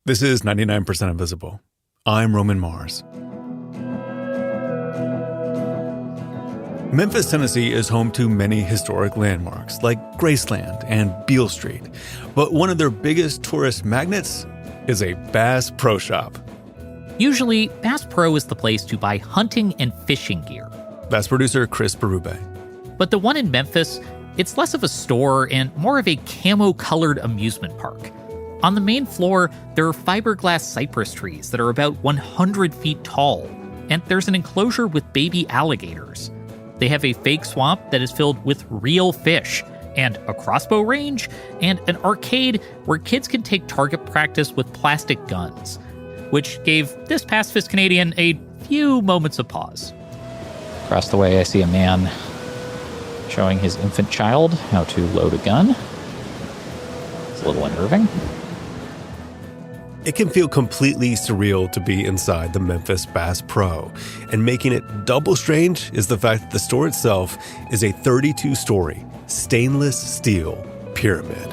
This is 99% Invisible. I'm Roman Mars. Memphis, Tennessee is home to many historic landmarks like Graceland and Beale Street. But one of their biggest tourist magnets is a Bass Pro Shop. Usually, Bass Pro is the place to buy hunting and fishing gear. That's producer Chris Berube. But the one in Memphis, it's less of a store and more of a camo-colored amusement park. On the main floor, there are fiberglass cypress trees that are about 100 feet tall, and there's an enclosure with baby alligators. They have a fake swamp that is filled with real fish, and a crossbow range, and an arcade where kids can take target practice with plastic guns, which gave this pacifist Canadian a few moments of pause. Across the way, I see a man showing his infant child how to load a gun. It's a little unnerving. It can feel completely surreal to be inside the Memphis Bass Pro, and making it double strange is the fact that the store itself is a 32-story stainless steel pyramid.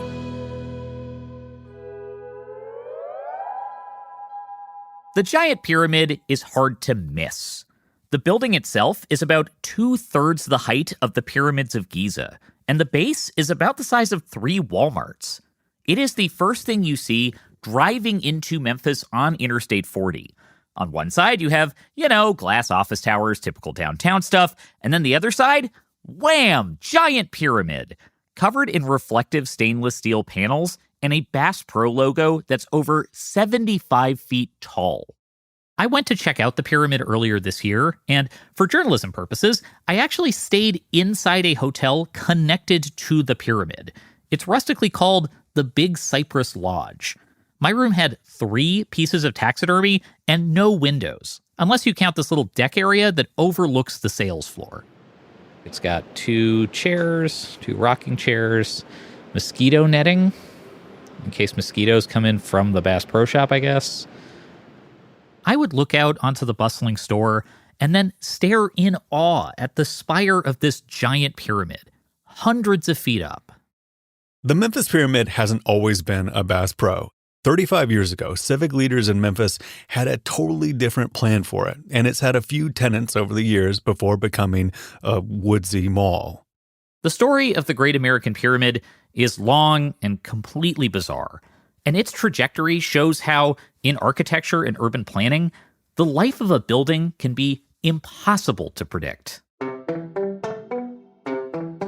The giant pyramid is hard to miss. The building itself is about 2/3 the height of the pyramids of Giza, and the base is about the size of 3 Walmarts. It is the first thing you see driving into Memphis on Interstate 40. On one side, you have, glass office towers, typical downtown stuff. And then the other side, wham, giant pyramid, covered in reflective stainless steel panels and a Bass Pro logo that's over 75 feet tall. I went to check out the pyramid earlier this year, and for journalism purposes, I actually stayed inside a hotel connected to the pyramid. It's rustically called the Big Cypress Lodge. My room had 3 pieces of taxidermy and no windows, unless you count this little deck area that overlooks the sales floor. It's got 2 chairs, 2 rocking chairs, mosquito netting, in case mosquitoes come in from the Bass Pro Shop, I guess. I would look out onto the bustling store and then stare in awe at the spire of this giant pyramid, hundreds of feet up. The Memphis Pyramid hasn't always been a Bass Pro. 35 years ago, civic leaders in Memphis had a totally different plan for it, and it's had a few tenants over the years before becoming a woodsy mall. The story of the Great American Pyramid is long and completely bizarre, and its trajectory shows how, in architecture and urban planning, the life of a building can be impossible to predict.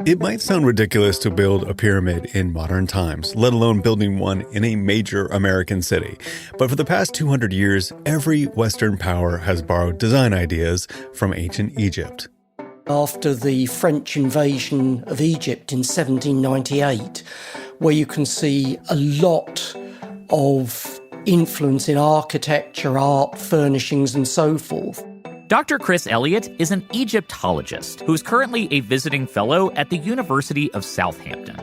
It might sound ridiculous to build a pyramid in modern times, let alone building one in a major American city. But for the past 200 years, every Western power has borrowed design ideas from ancient Egypt. After the French invasion of Egypt in 1798, where you can see a lot of influence in architecture, art, furnishings, and so forth. Dr. Chris Elliott is an Egyptologist who is currently a visiting fellow at the University of Southampton.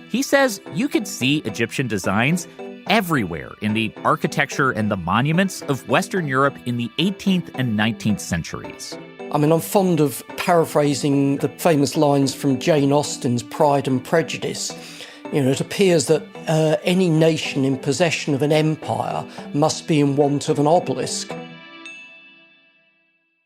He says you could see Egyptian designs everywhere in the architecture and the monuments of Western Europe in the 18th and 19th centuries. I'm fond of paraphrasing the famous lines from Jane Austen's Pride and Prejudice. It appears that any nation in possession of an empire must be in want of an obelisk.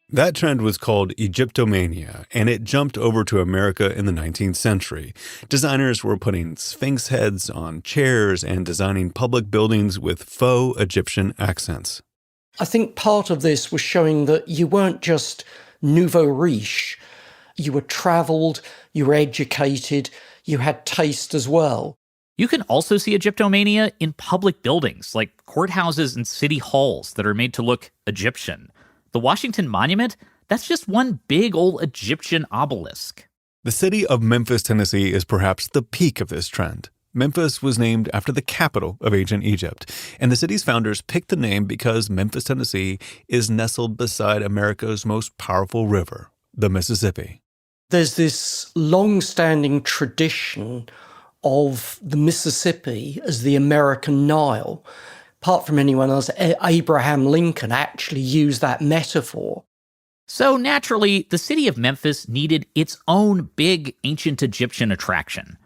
That trend was called Egyptomania, and it jumped over to America in the 19th century. Designers were putting sphinx heads on chairs and designing public buildings with faux Egyptian accents. I think part of this was showing that you weren't just nouveau riche. You were travelled, you were educated, you had taste as well. You can also see Egyptomania in public buildings like courthouses and city halls that are made to look Egyptian. The Washington Monument, that's just one big old Egyptian obelisk. The city of Memphis, Tennessee is perhaps the peak of this trend. Memphis was named after the capital of ancient Egypt, and the city's founders picked the name because Memphis, Tennessee is nestled beside America's most powerful river, the Mississippi. There's this long-standing tradition of the Mississippi as the American Nile. Apart from anyone else, Abraham Lincoln actually used that metaphor. So naturally, the city of Memphis needed its own big ancient Egyptian attraction.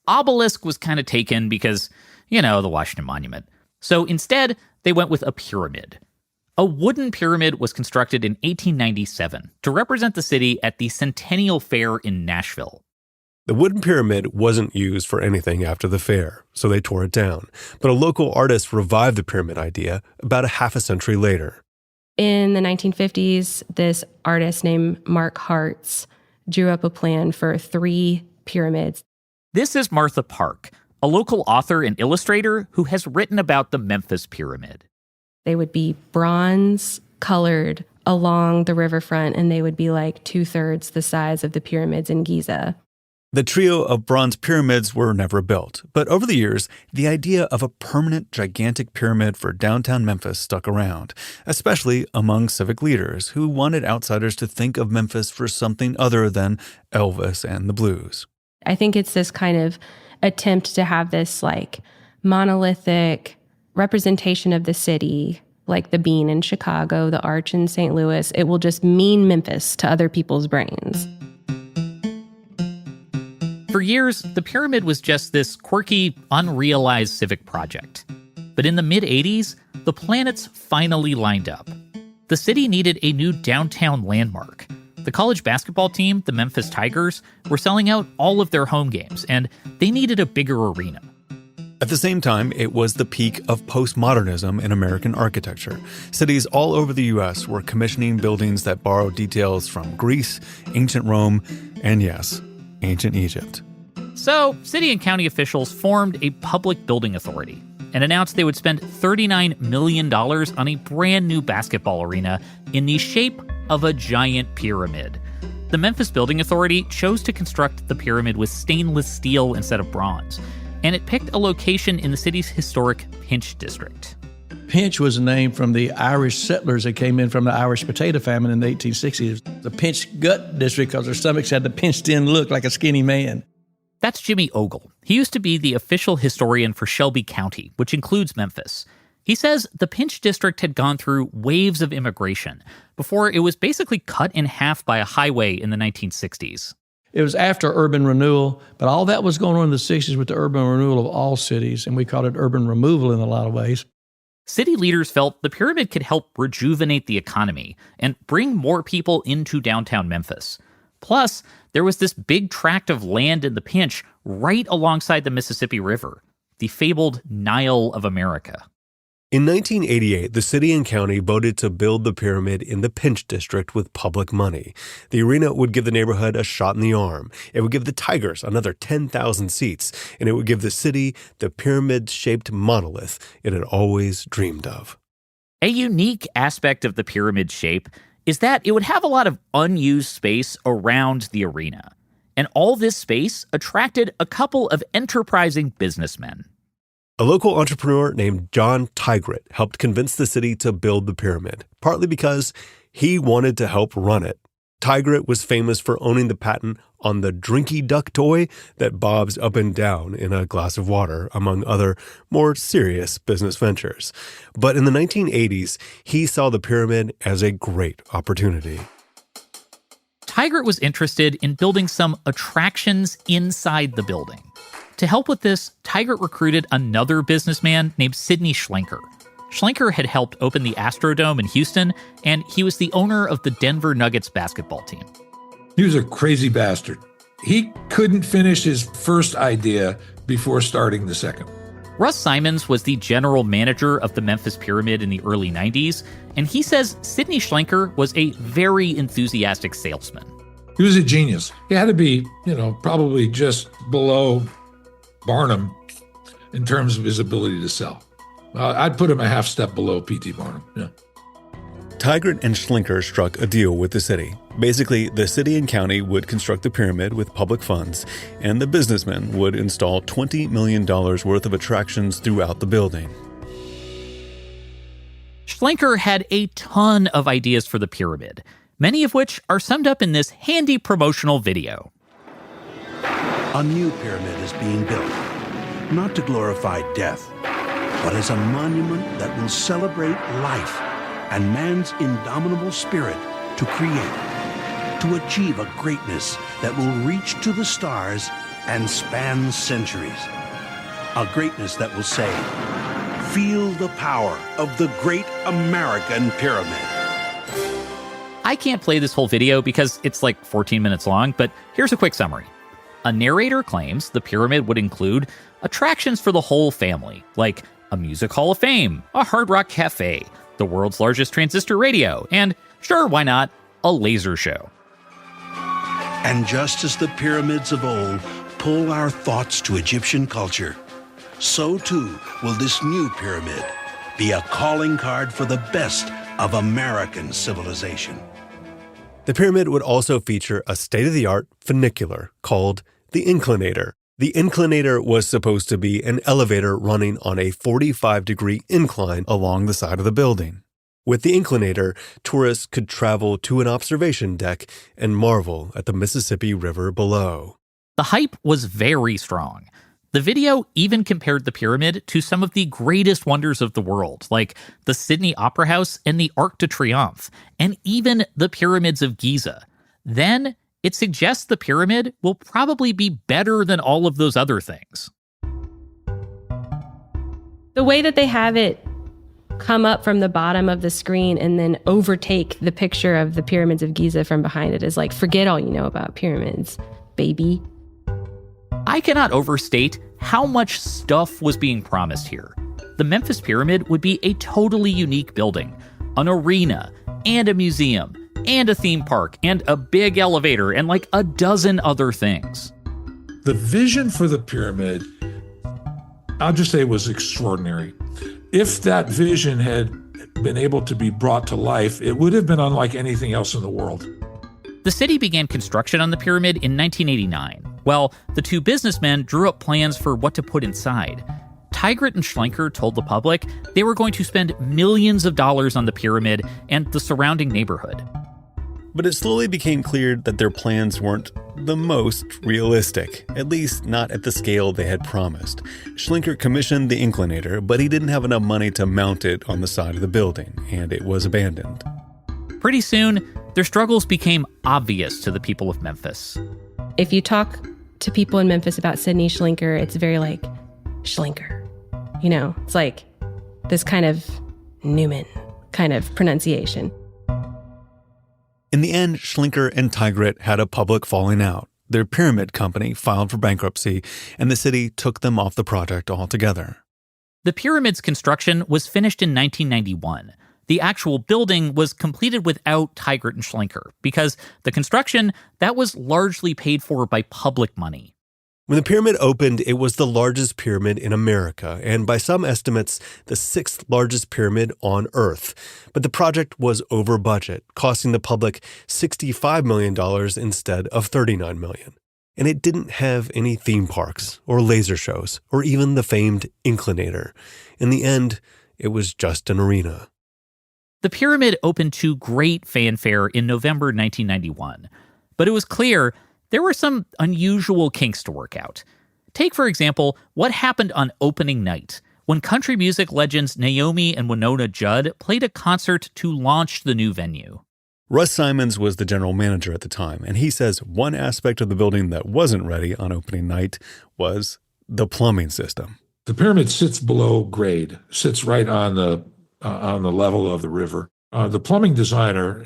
Obelisk was kind of taken because, the Washington Monument. So instead, They went with a pyramid. A wooden pyramid was constructed in 1897 to represent the city at the Centennial Fair in Nashville. The wooden pyramid wasn't used for anything after the fair, so they tore it down. But a local artist revived the pyramid idea about a half a century later. In the 1950s, this artist named Mark Hartz drew up a plan for 3 pyramids. This is Martha Park, a local author and illustrator who has written about the Memphis Pyramid. They would be bronze colored along the riverfront, and they would be like 2/3 the size of the pyramids in Giza. The trio of bronze pyramids were never built, but over the years, the idea of a permanent gigantic pyramid for downtown Memphis stuck around, especially among civic leaders who wanted outsiders to think of Memphis for something other than Elvis and the blues. I think it's this kind of attempt to have this like monolithic representation of the city, like the bean in Chicago, the arch in St. Louis. It will just mean Memphis to other people's brains. For years, the pyramid was just this quirky, unrealized civic project. But in the mid-'80s, the planets finally lined up. The city needed a new downtown landmark. The college basketball team, the Memphis Tigers, were selling out all of their home games, and they needed a bigger arena. At the same time, it was the peak of postmodernism in American architecture. Cities all over the U.S. were commissioning buildings that borrowed details from Greece, ancient Rome, and yes, ancient Egypt. So, city and county officials formed a public building authority and announced they would spend $39 million on a brand new basketball arena in the shape of a giant pyramid. The Memphis Building Authority chose to construct the pyramid with stainless steel instead of bronze, and it picked a location in the city's historic Pinch District. Pinch was a name from the Irish settlers that came in from the Irish potato famine in the 1860s. The Pinch Gut District because their stomachs had the pinched-in look like a skinny man. That's Jimmy Ogle. He used to be the official historian for Shelby County, which includes Memphis. He says the Pinch District had gone through waves of immigration before it was basically cut in half by a highway in the 1960s. It was after urban renewal, but all that was going on in the 60s with the urban renewal of all cities, and we called it urban removal in a lot of ways. City leaders felt the pyramid could help rejuvenate the economy and bring more people into downtown Memphis. Plus, there was this big tract of land in the Pinch right alongside the Mississippi River, the fabled Nile of America. In 1988, the city and county voted to build the pyramid in the Pinch District with public money. The arena would give the neighborhood a shot in the arm. It would give the Tigers another 10,000 seats, and it would give the city the pyramid-shaped monolith it had always dreamed of. A unique aspect of the pyramid shape is that it would have a lot of unused space around the arena. And all this space attracted a couple of enterprising businessmen. A local entrepreneur named John Tigert helped convince the city to build the pyramid, partly because he wanted to help run it. Tigert was famous for owning the patent on the drinky duck toy that bobs up and down in a glass of water, among other more serious business ventures. But in the 1980s, he saw the pyramid as a great opportunity. Tigert was interested in building some attractions inside the building. To help with this, Tigert recruited another businessman named Sidney Schlenker. Schlenker had helped open the Astrodome in Houston, and he was the owner of the Denver Nuggets basketball team. He was a crazy bastard. He couldn't finish his first idea before starting the second. Russ Simons was the general manager of the Memphis Pyramid in the early 90s, and he says Sidney Schlenker was a very enthusiastic salesman. He was a genius. He had to be, probably just below Barnum in terms of his ability to sell. I'd put him a half step below P.T. Barnum, yeah. Tigert and Schlenker struck a deal with the city. Basically, the city and county would construct the pyramid with public funds, and the businessmen would install $20 million worth of attractions throughout the building. Schlenker had a ton of ideas for the pyramid, many of which are summed up in this handy promotional video. A new pyramid is being built, not to glorify death, but as a monument that will celebrate life and man's indomitable spirit to create, to achieve a greatness that will reach to the stars and span centuries. A greatness that will say, Feel the power of the Great American Pyramid. I can't play this whole video because it's like 14 minutes long, but here's a quick summary. A narrator claims the pyramid would include attractions for the whole family, like a music hall of fame, a hard rock cafe, the world's largest transistor radio, and, sure, why not, a laser show. And just as the pyramids of old pull our thoughts to Egyptian culture, so too will this new pyramid be a calling card for the best of American civilization. The pyramid would also feature a state-of-the-art funicular called the Inclinator. The Inclinator was supposed to be an elevator running on a 45-degree incline along the side of the building. With the Inclinator, tourists could travel to an observation deck and marvel at the Mississippi River below. The hype was very strong. The video even compared the pyramid to some of the greatest wonders of the world, like the Sydney Opera House and the Arc de Triomphe, and even the pyramids of Giza. Then, it suggests the pyramid will probably be better than all of those other things. The way that they have it come up from the bottom of the screen and then overtake the picture of the pyramids of Giza from behind it is like, forget all you know about pyramids, baby. I cannot overstate how much stuff was being promised here. The Memphis Pyramid would be a totally unique building, an arena, and a museum, and a theme park, and a big elevator, and like a dozen other things. The vision for the pyramid, I'll just say, was extraordinary. If that vision had been able to be brought to life, it would have been unlike anything else in the world. The city began construction on the pyramid in 1989. Well, the two businessmen drew up plans for what to put inside. Tigert and Schlenker told the public they were going to spend millions of dollars on the pyramid and the surrounding neighborhood. But it slowly became clear that their plans weren't the most realistic, at least not at the scale they had promised. Schlenker commissioned the Inclinator, but he didn't have enough money to mount it on the side of the building, and it was abandoned. Pretty soon, their struggles became obvious to the people of Memphis. If you talk to people in Memphis about Sidney Schlenker, it's very like, Schlenker. You know, it's like this kind of Newman kind of pronunciation. In the end, Schlenker and Tigert had a public falling out. Their pyramid company filed for bankruptcy, and the city took them off the project altogether. The pyramid's construction was finished in 1991. The actual building was completed without Tigert and Schlenker because the construction, that was largely paid for by public money. When the pyramid opened, it was the largest pyramid in America, and by some estimates, the 6th largest pyramid on Earth. But the project was over budget, costing the public $65 million instead of $39 million. And it didn't have any theme parks or laser shows or even the famed Inclinator. In the end, it was just an arena. The pyramid opened to great fanfare in November 1991, but it was clear there were some unusual kinks to work out. Take, for example, what happened on opening night, when country music legends Naomi and Winona Judd played a concert to launch the new venue. Russ Simons was the general manager at the time, and he says one aspect of the building that wasn't ready on opening night was the plumbing system. The pyramid sits below grade, sits right on the level of the river. The plumbing designer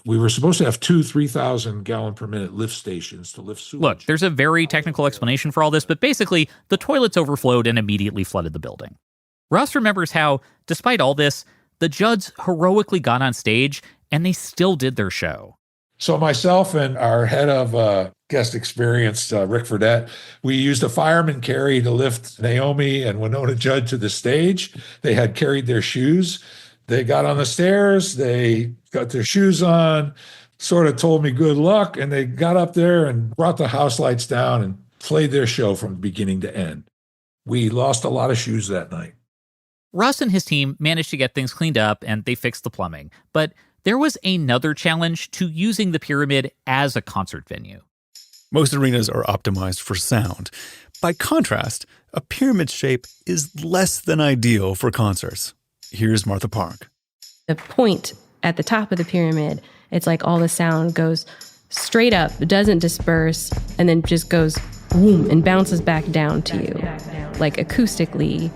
we were supposed to have 2 3,000 gallon per minute lift stations to lift sewage. Look, there's a very technical explanation for all this, but basically, the toilets overflowed and immediately flooded the building. Russ remembers how, despite all this, the Judds heroically got on stage and they still did their show. So myself and our head of guest experience, Rick Fredette, we used a fireman carry to lift Naomi and Winona Judd to the stage. They had carried their shoes. They got on the stairs, they got their shoes on, sort of told me good luck, and they got up there and brought the house lights down and played their show from beginning to end. We lost a lot of shoes that night. Russ and his team managed to get things cleaned up and they fixed the plumbing, but there was another challenge to using the pyramid as a concert venue. Most arenas are optimized for sound. By contrast, a pyramid shape is less than ideal for concerts. Here's Martha Park. The point at the top of the pyramid, it's like all the sound goes straight up, doesn't disperse, and then just goes boom and bounces back down to you. Like acoustically,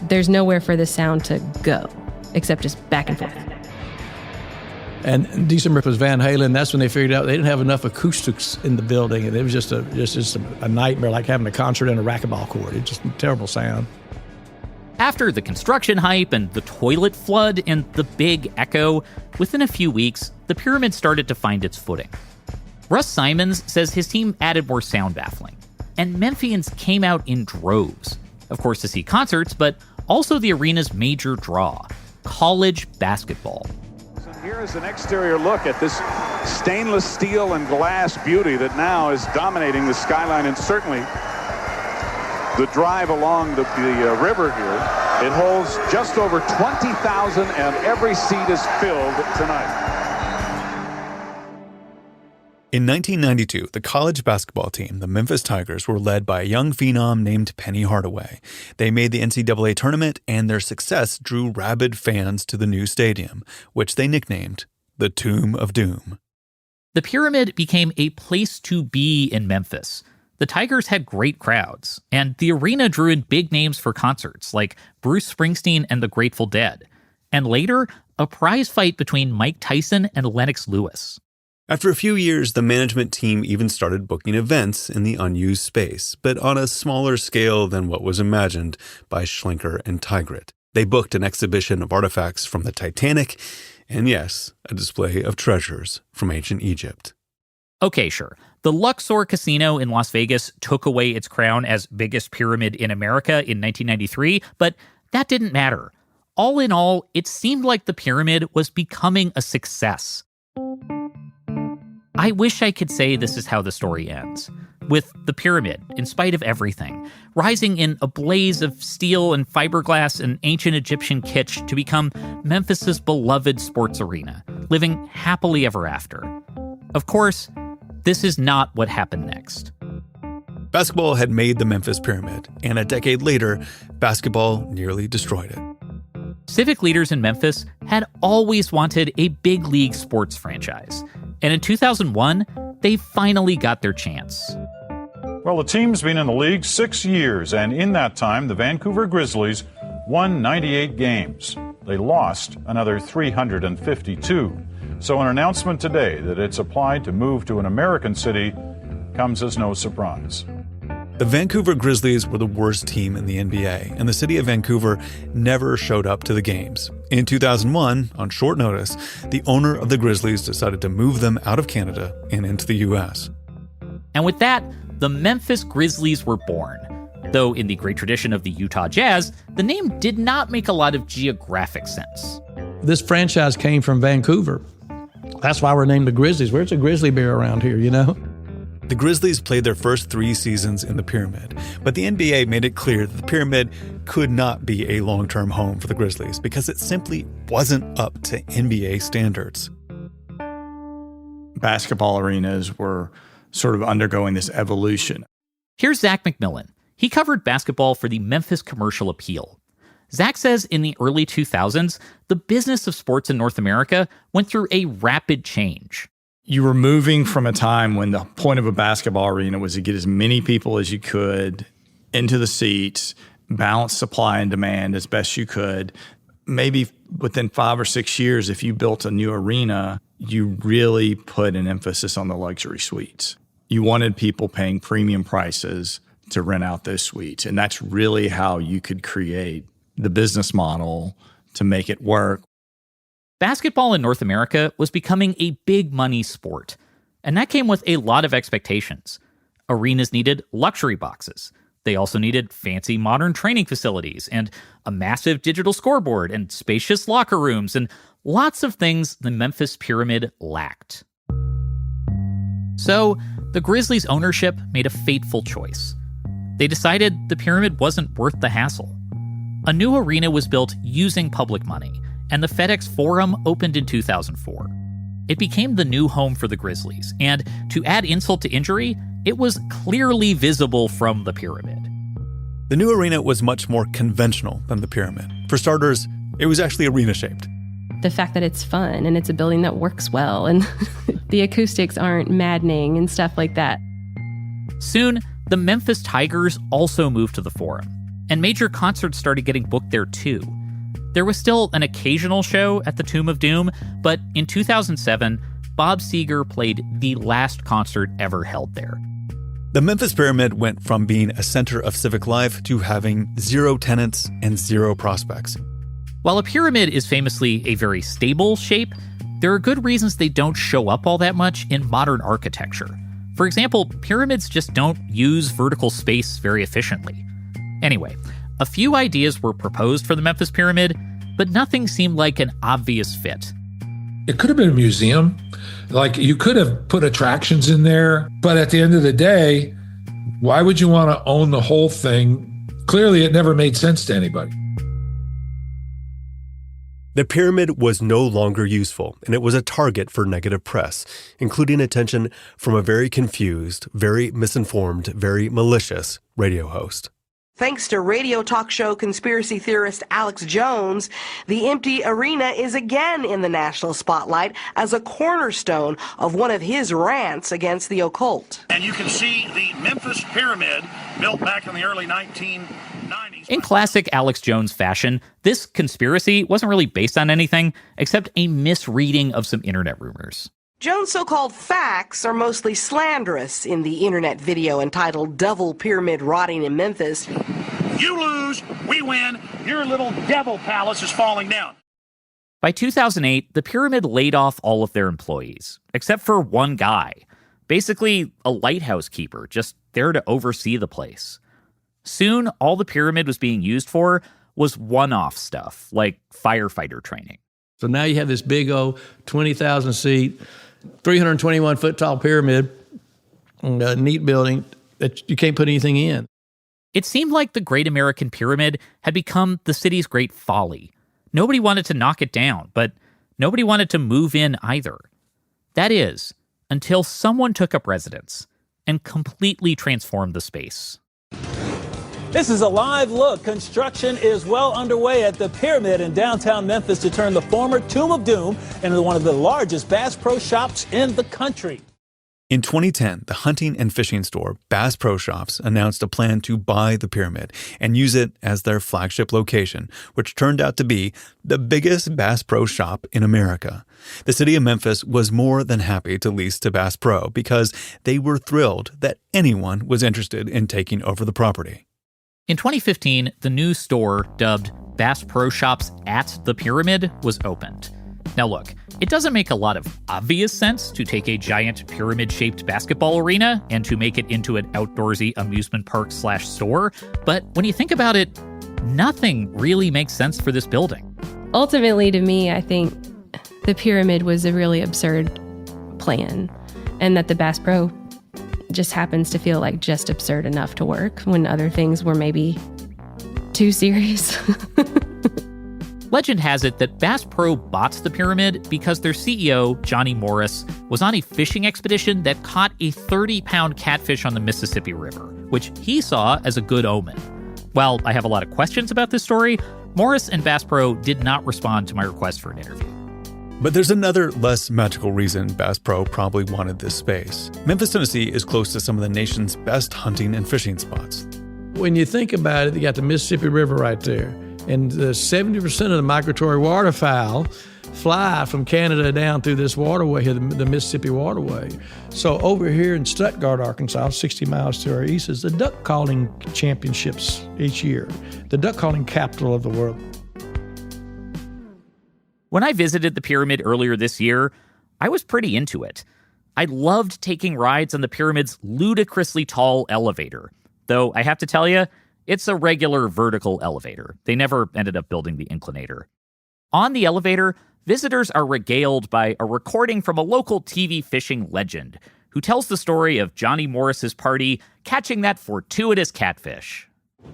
there's nowhere for the sound to go except just back and forth. And December was Van Halen. That's when they figured out they didn't have enough acoustics in the building, and it was just a nightmare, like having a concert in a racquetball court. It's just a terrible sound. After the construction hype and the toilet flood and the big echo, within a few weeks, the pyramid started to find its footing. Russ Simons says his team added more sound baffling, and Memphians came out in droves, of course to see concerts, but also the arena's major draw, college basketball. Here is an exterior look at this stainless steel and glass beauty that now is dominating the skyline, and certainly the drive along the river here. It holds just over 20,000, and every seat is filled tonight. In 1992, the college basketball team, the Memphis Tigers, were led by a young phenom named Penny Hardaway. They made the NCAA tournament, and their success drew rabid fans to the new stadium, which they nicknamed the Tomb of Doom. The Pyramid became a place to be in Memphis. The Tigers had great crowds, and the arena drew in big names for concerts like Bruce Springsteen and the Grateful Dead, and later, a prize fight between Mike Tyson and Lennox Lewis. After a few years, the management team even started booking events in the unused space, but on a smaller scale than what was imagined by Schlenker and Tigrit. They booked an exhibition of artifacts from the Titanic, and yes, a display of treasures from ancient Egypt. Okay, sure. The Luxor Casino in Las Vegas took away its crown as biggest pyramid in America in 1993, but that didn't matter. All in all, it seemed like the pyramid was becoming a success. I wish I could say this is how the story ends, with the pyramid, in spite of everything, rising in a blaze of steel and fiberglass and ancient Egyptian kitsch to become Memphis's beloved sports arena, living happily ever after. Of course, this is not what happened next. Basketball had made the Memphis Pyramid, and a decade later, basketball nearly destroyed it. Civic leaders in Memphis had always wanted a big league sports franchise. And in 2001, they finally got their chance. Well, the team's been in the league 6 years, and in that time, the Vancouver Grizzlies won 98 games. They lost another 352. So an announcement today that it's applied to move to an American city comes as no surprise. The Vancouver Grizzlies were the worst team in the NBA, and the city of Vancouver never showed up to the games. In 2001, on short notice, the owner of the Grizzlies decided to move them out of Canada and into the U.S. And with that, the Memphis Grizzlies were born. Though in the great tradition of the Utah Jazz, the name did not make a lot of geographic sense. This franchise came from Vancouver. That's why we're named the Grizzlies. Where's a grizzly bear around here, you know? The Grizzlies played their first 3 seasons in the Pyramid, but the NBA made it clear that the Pyramid could not be a long-term home for the Grizzlies because it simply wasn't up to NBA standards. Basketball arenas were sort of undergoing this evolution. Here's Zach McMillan. He covered basketball for the Memphis Commercial Appeal. Zach says in the early 2000s, the business of sports in North America went through a rapid change. You were moving from a time when the point of a basketball arena was to get as many people as you could into the seats, balance supply and demand as best you could. Maybe within 5 or 6 years, if you built a new arena, you really put an emphasis on the luxury suites. You wanted people paying premium prices to rent out those suites. And that's really how you could create the business model to make it work. Basketball in North America was becoming a big money sport, and that came with a lot of expectations. Arenas needed luxury boxes. They also needed fancy modern training facilities and a massive digital scoreboard and spacious locker rooms and lots of things the Memphis Pyramid lacked. So, the Grizzlies' ownership made a fateful choice. They decided the Pyramid wasn't worth the hassle. A new arena was built using public money, and the FedEx Forum opened in 2004. It became the new home for the Grizzlies, and to add insult to injury, it was clearly visible from the Pyramid. The new arena was much more conventional than the Pyramid. For starters, it was actually arena-shaped. The fact that it's fun and it's a building that works well and the acoustics aren't maddening and stuff like that. Soon, the Memphis Tigers also moved to the Forum. And major concerts started getting booked there too. There was still an occasional show at the Tomb of Doom, but in 2007, Bob Seger played the last concert ever held there. The Memphis Pyramid went from being a center of civic life to having 0 tenants and 0 prospects. While a pyramid is famously a very stable shape, there are good reasons they don't show up all that much in modern architecture. For example, pyramids just don't use vertical space very efficiently. Anyway, a few ideas were proposed for the Memphis Pyramid, but nothing seemed like an obvious fit. It could have been a museum. Like, you could have put attractions in there, but at the end of the day, why would you want to own the whole thing? Clearly, it never made sense to anybody. The pyramid was no longer useful, and it was a target for negative press, including attention from a very confused, very misinformed, very malicious radio host. Thanks to radio talk show conspiracy theorist Alex Jones, the empty arena is again in the national spotlight as a cornerstone of one of his rants against the occult. And you can see the Memphis Pyramid, built back in the early 1990s. In classic Alex Jones fashion, this conspiracy wasn't really based on anything except a misreading of some internet rumors. Jones' so-called facts are mostly slanderous in the internet video entitled Devil Pyramid Rotting in Memphis. You lose, we win, your little devil palace is falling down. By 2008, the pyramid laid off all of their employees, except for one guy. Basically, a lighthouse keeper, just there to oversee the place. Soon, all the pyramid was being used for was one-off stuff, like firefighter training. So now you have this big old 20,000 seat, 321 foot tall pyramid, a neat building that you can't put anything in. It seemed like the Great American Pyramid had become the city's great folly. Nobody wanted to knock it down, but nobody wanted to move in either. That is, until someone took up residence and completely transformed the space. This is a live look. Construction is well underway at the Pyramid in downtown Memphis to turn the former Tomb of Doom into one of the largest Bass Pro Shops in the country. In 2010, the hunting and fishing store Bass Pro Shops announced a plan to buy the pyramid and use it as their flagship location, which turned out to be the biggest Bass Pro Shop in America. The city of Memphis was more than happy to lease to Bass Pro because they were thrilled that anyone was interested in taking over the property. In 2015, the new store, dubbed Bass Pro Shops at the Pyramid, was opened. Now look, it doesn't make a lot of obvious sense to take a giant pyramid-shaped basketball arena and to make it into an outdoorsy amusement park/store, but when you think about it, nothing really makes sense for this building. Ultimately, to me, I think the pyramid was a really absurd plan, and that the Bass Pro just happens to feel like just absurd enough to work when other things were maybe too serious. Legend has it that Bass Pro bought the pyramid because their CEO, Johnny Morris, was on a fishing expedition that caught a 30-pound catfish on the Mississippi River, which he saw as a good omen. While I have a lot of questions about this story, Morris and Bass Pro did not respond to my request for an interview. But there's another less magical reason Bass Pro probably wanted this space. Memphis, Tennessee is close to some of the nation's best hunting and fishing spots. When you think about it, you got the Mississippi River right there. And 70% of the migratory waterfowl fly from Canada down through this waterway here, the Mississippi Waterway. So over here in Stuttgart, Arkansas, 60 miles to our east, is the duck calling championships each year, the duck calling capital of the world. When I visited the pyramid earlier this year, I was pretty into it. I loved taking rides on the pyramid's ludicrously tall elevator, though I have to tell you, it's a regular vertical elevator. They never ended up building the inclinator. On the elevator, visitors are regaled by a recording from a local TV fishing legend who tells the story of Johnny Morris's party catching that fortuitous catfish.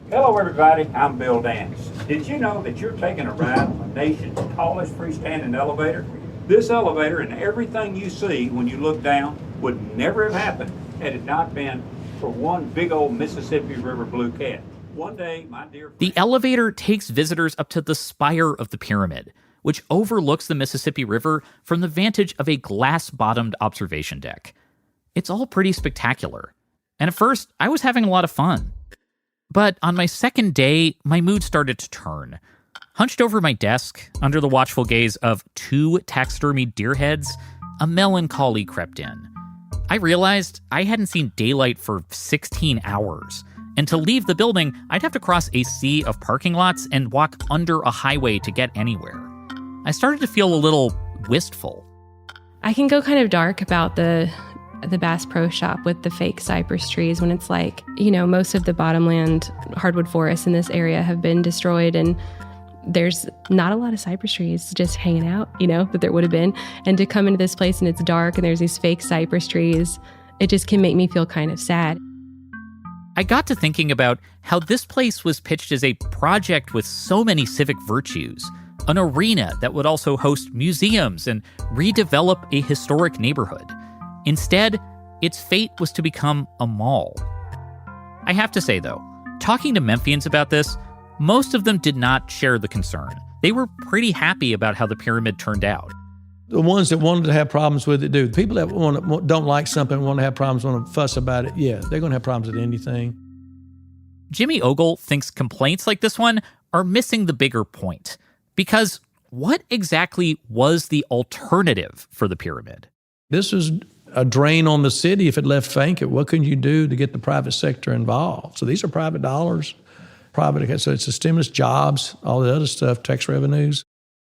Hello, everybody. I'm Bill Dance. Did you know that you're taking a ride on the nation's tallest freestanding elevator? This elevator and everything you see when you look down would never have happened had it not been for one big old Mississippi River blue cat. One day, my dear friend... The elevator takes visitors up to the spire of the pyramid, which overlooks the Mississippi River from the vantage of a glass-bottomed observation deck. It's all pretty spectacular. And at first, I was having a lot of fun. But on my second day, my mood started to turn. Hunched over my desk, under the watchful gaze of 2 taxidermy deer heads, a melancholy crept in. I realized I hadn't seen daylight for 16 hours. And to leave the building, I'd have to cross a sea of parking lots and walk under a highway to get anywhere. I started to feel a little wistful. I can go kind of dark about the Bass Pro Shop with the fake cypress trees when it's like, most of the bottomland hardwood forests in this area have been destroyed and there's not a lot of cypress trees just hanging out, that there would have been. And to come into this place and it's dark and there's these fake cypress trees, it just can make me feel kind of sad. I got to thinking about how this place was pitched as a project with so many civic virtues, an arena that would also host museums and redevelop a historic neighborhood. Instead, its fate was to become a mall. I have to say, though, talking to Memphians about this, most of them did not share the concern. They were pretty happy about how the pyramid turned out. The ones that wanted to have problems with it do. The people that don't like something, want to have problems, want to fuss about it, yeah, they're going to have problems with anything. Jimmy Ogle thinks complaints like this one are missing the bigger point. Because what exactly was the alternative for the pyramid? This was a drain on the city if it left vacant. What can you do to get the private sector involved? So these are private dollars. So it's a stimulus, jobs, all the other stuff, tax revenues.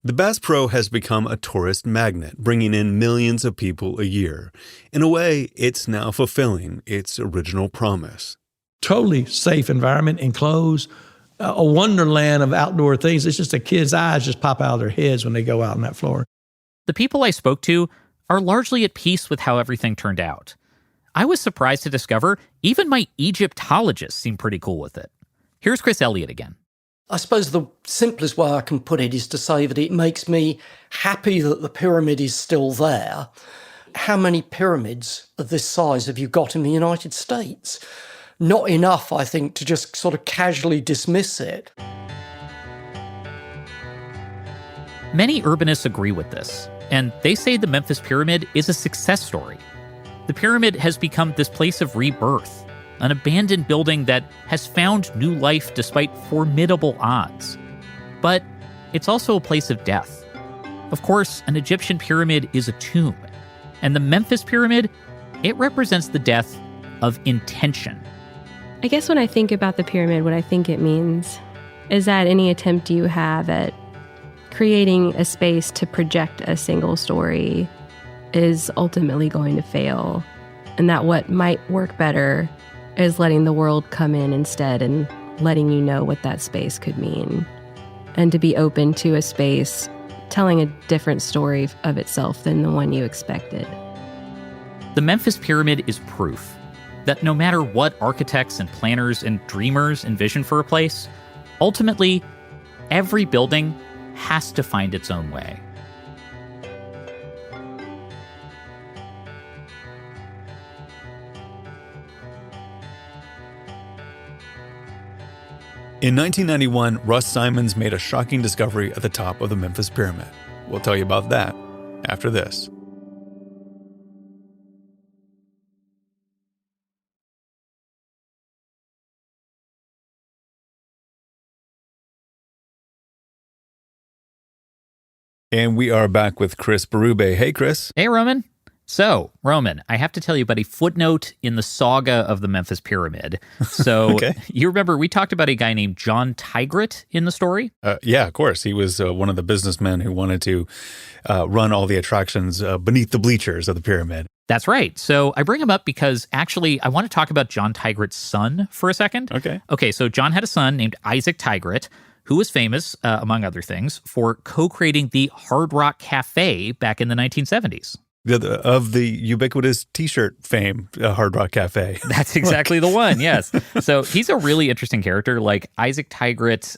The Bass Pro has become a tourist magnet, bringing in millions of people a year. In a way, it's now fulfilling its original promise. Totally safe environment, enclosed, a wonderland of outdoor things. It's just the kids' eyes just pop out of their heads when they go out on that floor. The people I spoke to are largely at peace with how everything turned out. I was surprised to discover even my Egyptologists seemed pretty cool with it. Here's Chris Elliott again. I suppose the simplest way I can put it is to say that it makes me happy that the pyramid is still there. How many pyramids of this size have you got in the United States? Not enough, I think, to just sort of casually dismiss it. Many urbanists agree with this, and they say the Memphis Pyramid is a success story. The pyramid has become this place of rebirth, an abandoned building that has found new life despite formidable odds. But it's also a place of death. Of course, an Egyptian pyramid is a tomb, and the Memphis Pyramid, it represents the death of intention. I guess when I think about the pyramid, what I think it means is that any attempt you have at creating a space to project a single story is ultimately going to fail, and that what might work better is letting the world come in instead and letting you know what that space could mean, and to be open to a space telling a different story of itself than the one you expected. The Memphis Pyramid is proof that no matter what architects and planners and dreamers envision for a place, ultimately, every building has to find its own way. In 1991, Russ Simons made a shocking discovery at the top of the Memphis Pyramid. We'll tell you about that after this. And we are back with Chris Berube. Hey, Chris. Hey, Roman. So, Roman, I have to tell you about a footnote in the saga of the Memphis Pyramid. So, Okay. You remember we talked about a guy named John Tigret in the story? Yeah, of course. He was one of the businessmen who wanted to run all the attractions beneath the bleachers of the pyramid. That's right. So I bring him up because actually I want to talk about John Tigret's son for a second. Okay, so John had a son named Isaac Tigret, who was famous, among other things, for co-creating the Hard Rock Cafe back in the 1970s. Of the ubiquitous T-shirt fame, Hard Rock Cafe. That's exactly the one, yes. So he's a really interesting character. Like Isaac Tigret,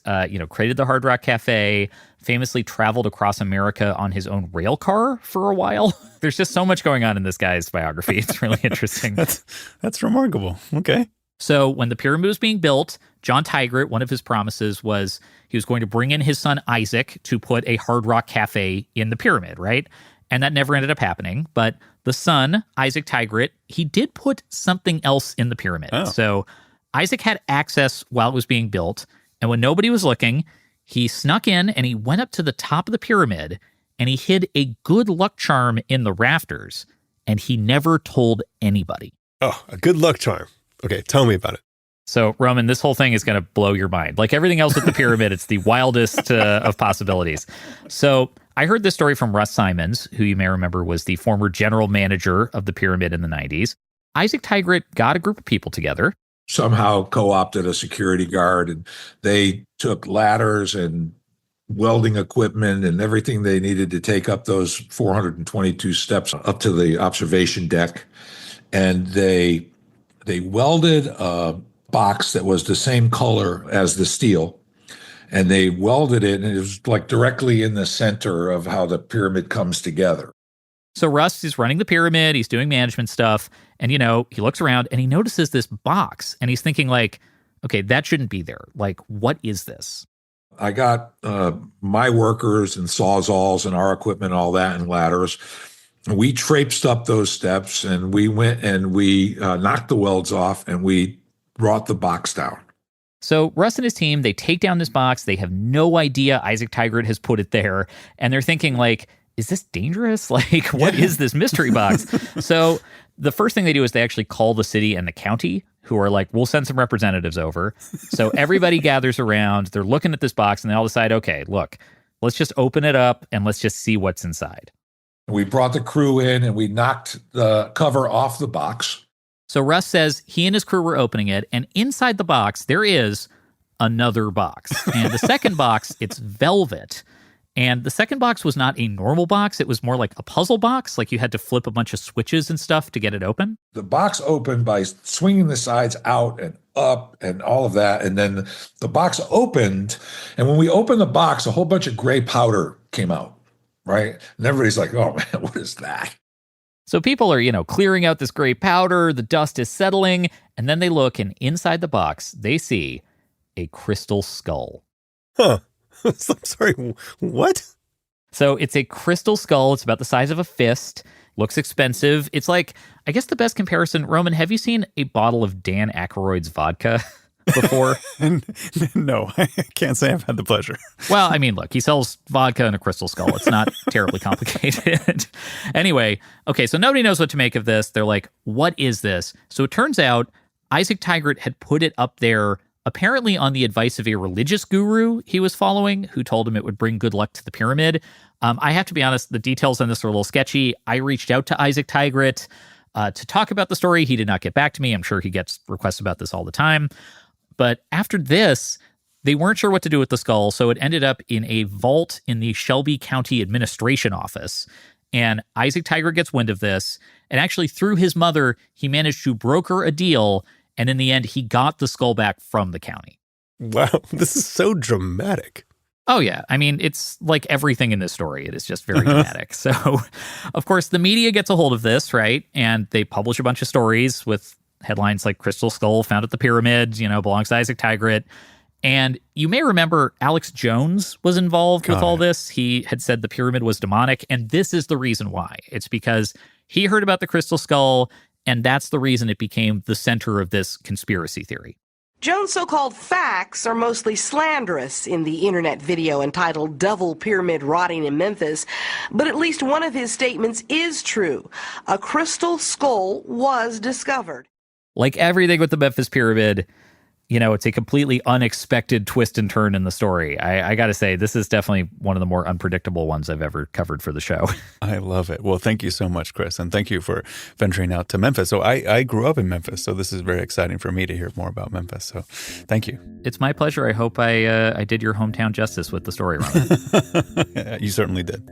created the Hard Rock Cafe, famously traveled across America on his own rail car for a while. There's just so much going on in this guy's biography. It's really interesting. That's remarkable. Okay. So when the pyramid was being built, John Tigret, one of his promises was he was going to bring in his son Isaac to put a Hard Rock Cafe in the pyramid, right? And that never ended up happening. But the son, Isaac Tigret, he did put something else in the pyramid. Oh. So Isaac had access while it was being built, and when nobody was looking, he snuck in and he went up to the top of the pyramid and he hid a good luck charm in the rafters, and he never told anybody. Oh, a good luck charm. Okay, tell me about it. So, Roman, this whole thing is going to blow your mind. Like everything else with the pyramid, it's the wildest of possibilities. So I heard this story from Russ Simons, who you may remember was the former general manager of the pyramid in the 90s. Isaac Tigert got a group of people together. Somehow co-opted a security guard, and they took ladders and welding equipment and everything they needed to take up those 422 steps up to the observation deck. And they welded a box that was the same color as the steel, and they welded it, and it was like directly in the center of how the pyramid comes together. So Russ is running the pyramid, he's doing management stuff, and, he looks around and he notices this box, and he's thinking like, okay, that shouldn't be there. Like, what is this? I got my workers and sawzalls and our equipment, all that, and ladders. We traipsed up those steps, and we went and we knocked the welds off, and we brought the box down. So Russ and his team, they take down this box. They have no idea Isaac Tigert has put it there. And they're thinking like, is this dangerous? Like, what is this mystery box? So the first thing they do is they actually call the city and the county, who are like, we'll send some representatives over. So everybody gathers around. They're looking at this box, and they all decide, okay, look, let's just open it up and let's just see what's inside. We brought the crew in, and we knocked the cover off the box. So Russ says he and his crew were opening it, and inside the box, there is another box. And the second box, it's velvet. And the second box was not a normal box. It was more like a puzzle box. Like you had to flip a bunch of switches and stuff to get it open. The box opened by swinging the sides out and up and all of that. And then the box opened. And when we opened the box, a whole bunch of gray powder came out, right? And everybody's like, oh, man, what is that? So people are, clearing out this gray powder. The dust is settling. And then they look, and inside the box, they see a crystal skull. Huh. I'm sorry, what? So it's a crystal skull. It's about the size of a fist. Looks expensive. It's like, I guess the best comparison, Roman, have you seen a bottle of Dan Aykroyd's vodka before? No, I can't say I've had the pleasure. Well, I mean, look, he sells vodka in a crystal skull. It's not terribly complicated. Anyway, okay, so nobody knows what to make of this. They're like, what is this? So it turns out Isaac Tigert had put it up there apparently on the advice of a religious guru he was following, who told him it would bring good luck to the pyramid. I have to be honest, the details on this are a little sketchy. I reached out to Isaac Tigert to talk about the story. He did not get back to me. I'm sure he gets requests about this all the time. But after this, they weren't sure what to do with the skull, so it ended up in a vault in the Shelby County Administration Office. And Isaac Tigert gets wind of this, and actually through his mother, he managed to broker a deal. And in the end, he got the skull back from the county. Wow, this is so dramatic. Oh, yeah. I mean, it's like everything in this story. It is just very dramatic. So, of course, the media gets a hold of this, right? And they publish a bunch of stories with headlines like Crystal Skull found at the pyramid, belongs to Isaac Tigert. And you may remember Alex Jones was involved with all this. He had said the pyramid was demonic. And this is the reason why. It's because he heard about the Crystal Skull, and that's the reason it became the center of this conspiracy theory. Jones' so-called facts are mostly slanderous in the internet video entitled Devil Pyramid Rotting in Memphis, but at least one of his statements is true. A crystal skull was discovered. Like everything with the Memphis pyramid, it's a completely unexpected twist and turn in the story. I got to say, this is definitely one of the more unpredictable ones I've ever covered for the show. I love it. Well, thank you so much, Chris. And thank you for venturing out to Memphis. So I grew up in Memphis, so this is very exciting for me to hear more about Memphis. So thank you. It's my pleasure. I hope I did your hometown justice with the story, Roman. You certainly did.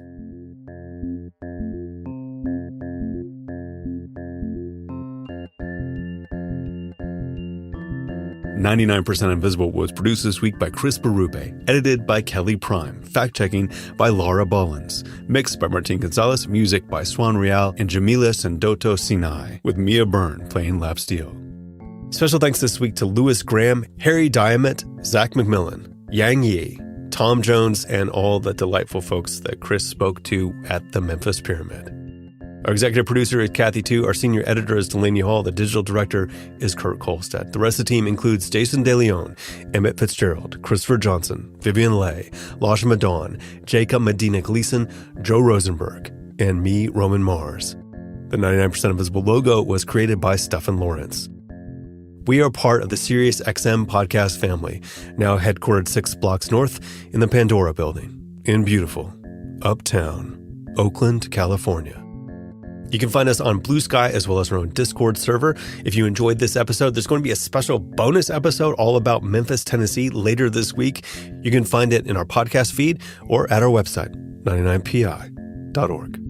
"99% Invisible" was produced this week by Chris Berube, edited by Kelly Prime, fact-checking by Laura Bollins, mixed by Martin Gonzalez, music by Swan Real and Jamila Sendoto Sinai, with Mia Byrne playing lap steel. Special thanks this week to Louis Graham, Harry Diamond, Zach McMillan, Yang Yi, Tom Jones, and all the delightful folks that Chris spoke to at the Memphis Pyramid. Our executive producer is Kathy Tu. Our senior editor is Delaney Hall. The digital director is Kurt Kolstedt. The rest of the team includes Jason DeLeon, Emmett Fitzgerald, Christopher Johnson, Vivian Leigh, Lashma Dawn, Jacob Medina Gleason, Joe Rosenberg, and me, Roman Mars. The 99% Invisible logo was created by Stefan Lawrence. We are part of the SiriusXM podcast family, now headquartered 6 blocks north in the Pandora building in beautiful Uptown, Oakland, California. You can find us on Blue Sky as well as our own Discord server. If you enjoyed this episode, there's going to be a special bonus episode all about Memphis, Tennessee later this week. You can find it in our podcast feed or at our website, 99pi.org.